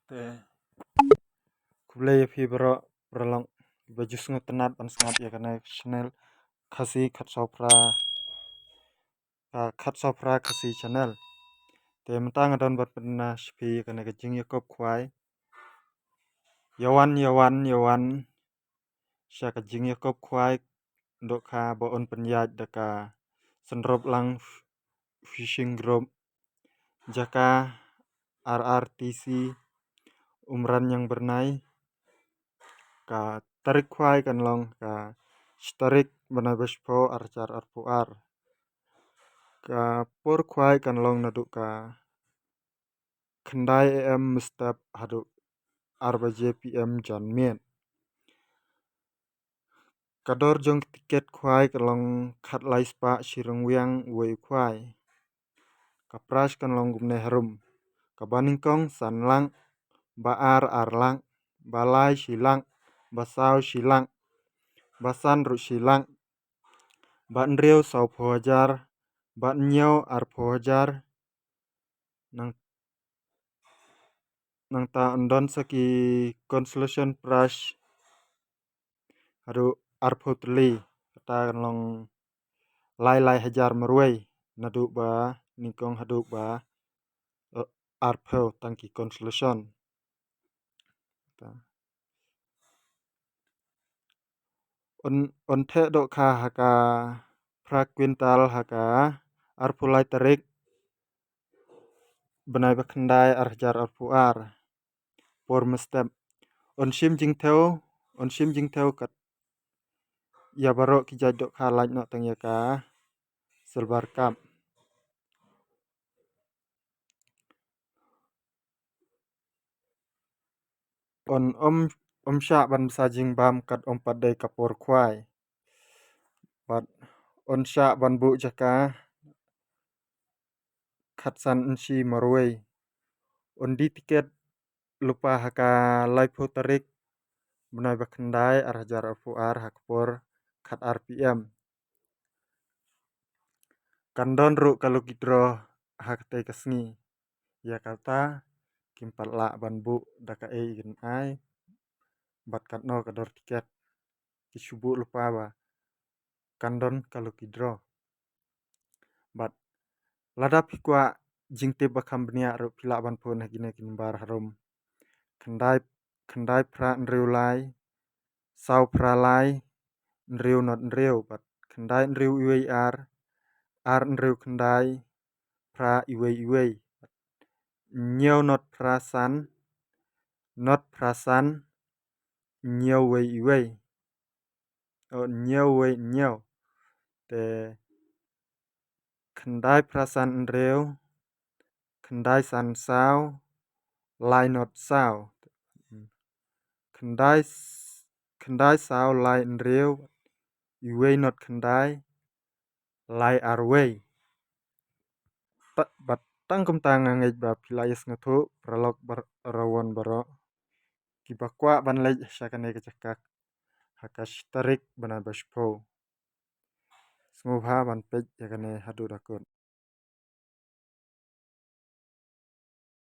Te kublai phi bro brolong baju sungut tenat pan sengat ya karena channel khasi khat sopra khasi channel te mentang adon bat pernah phi karena kejing yakop khwai yawan sya kejing yakop khwai ndok kha baon penyaj daka senrop lang fishing group jaka RRTC umran yang bernai ka tarik khwai kan long ka starik bana bespo archar arpuar ka por khwai kan long naduk ka khendai em mustap haduk arba JPM janmien kador jong tiket khwai kan long khat lai spa shirung wiang wei khwai ka pras kan long gumne harum ka baningkong sanlang baar arlang balai shilang basau shilang basan ru shilang ban riau sau phojar ban nyau ar phojar nang ta ondon saki consolation prize haru arphotli ta long lai hajar merwei nadu ba ningkong haduk ba arpho tangki consolation on the dok kha haka prak kwintal haka arphulai tarik benai bakhendai arjar arpuar por mestep on sim jingtheu kat ya barok ki jaj dok kha lain no tang yaka silver cup on om sya ban sajing bam kat om padai kapor khwai bat on sya ban bu jaka khatsan ensi marwei on di tiket lupa haka live tarik benai bakhendai arjar arpuar hakpor khat RPM kandon ru kalau gidro hak te kasngi ya kata kimpat la ban bu daka gen ai bat kat no kador tiket kisubu lupa ba kandon kalau gidro bat ladap hikwa jingte bakam benia ru pila ban pun hagine bar harum khendai pra nriu lai sau pra lai nriu not nriu bat khendai nriu iwei ar nriu khendai pra iwei nyau not prasan nyau wei iwei nyau te khendai prasan nriu khendai san sau lai not sau khendai sau lai nriu iwei not khendai lai arwei bat tangkum tangang ngej ba pilais ngathu pralok rawon baro kibakwa ban lej syakane kecakak hakas tarik bana baspo smubha ban pej yakane hadu dakun